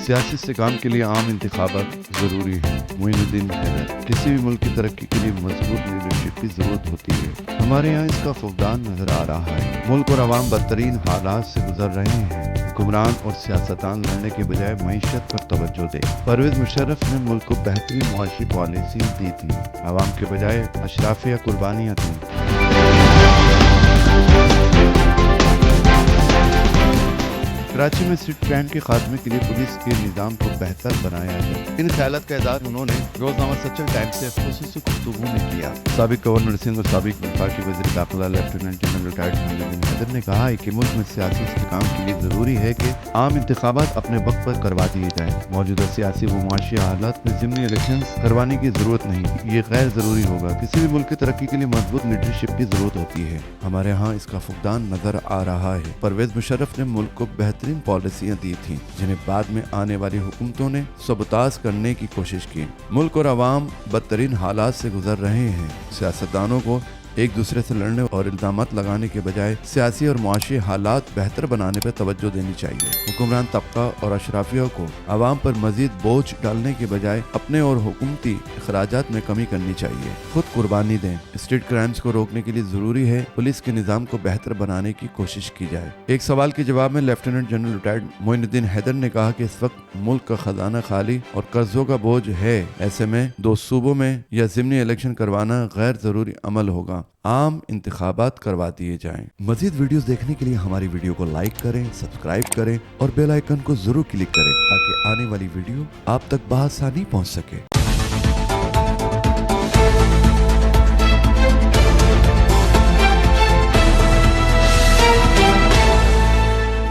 सियासी इस्तेहकाम के लिए आम इंतखाबात ज़रूरी हैं। मोइनुद्दीन हैदर। किसी भी मुल्क की तरक्की के लिए मजबूत लीडरशिप की ज़रूरत होती है। हमारे यहाँ इसका फुकदान नज़र आ रहा है। मुल्क और अवाम बदतरीन हालात से गुजर रहे हैं। हुक्मरान और सियासतदान लड़ने के बजाय मईशत पर तवज्जो दे। परवेज मुशर्रफ ने मुल्क को बेहतरीन मुआशी पॉलिसी दी थी, अवाम के बजाय अशराफिया कुर्बानियाँ थीं। कराची में स्ट्रीट क्राइम के खात्मे के लिए पुलिस के निज़ाम को बेहतर बनाया जाए। इन ख्यालात का इज़हार उन्होंने रोज़नामा सचल टाइम्स से ख़ुसूसी गुफ्तगू में किया। साबिक गवर्नर सिंध और साबिक वफाकी वज़ीर दाखिला lieutenant general retired Moinuddin Haider ने कहा है कि मुल्क में सियासी इस्तेहकाम के लिए ज़रूरी है कि आम इंतखाबात अपने वक्त पर करवा दिए जाएँ। मौजूदा सियासी व मुआशी हालात में ज़िमनी इलेक्शन करवाने की ज़रूरत नहीं, ये गैर ज़रूरी होगा। किसी भी मुल्क की तरक्की के लिए मजबूत लीडरशिप की ज़रूरत होती है। हमारे यहाँ इसका फुकदान नज़र आ रहा है। परवेज मुशर्रफ ने मुल्क को बेहतरीन पॉलिसियां दी थीं, जिन्हें बाद में आने वाली हुकूमतों ने सबताज करने की कोशिश की। मुल्क और अवाम बदतरीन हालात से गुजर रहे हैं। सियासतदानों को एक दूसरे से लड़ने और इल्जामात लगाने के बजाय सियासी और मुआशी हालात बेहतर बनाने पर तवज्जो देनी चाहिए। हुक्मरान तबका और अशराफियों को अवाम पर मजीद बोझ डालने के बजाय अपने और हुकूमती अखराजात में कमी करनी चाहिए। खुद कुर्बानी दें। स्ट्रीट क्राइम्स को रोकने के लिए जरूरी है पुलिस के निज़ाम को बेहतर बनाने की कोशिश की जाए। एक सवाल के जवाब में lieutenant general retired Moinuddin Haider ने कहा कि इस वक्त मुल्क का खजाना खाली और कर्जों का बोझ है। ऐसे में 2 सूबों में या ज़िमनी इलेक्शन करवाना गैर जरूरी अमल होगा। आम इंतखाबात करवा दिए जाएं। मजीद वीडियोस देखने के लिए हमारी वीडियो को लाइक करें, सब्सक्राइब करें और बेल आइकन को जरूर क्लिक करें ताकि आने वाली वीडियो आप तक बआसानी पहुंच सके।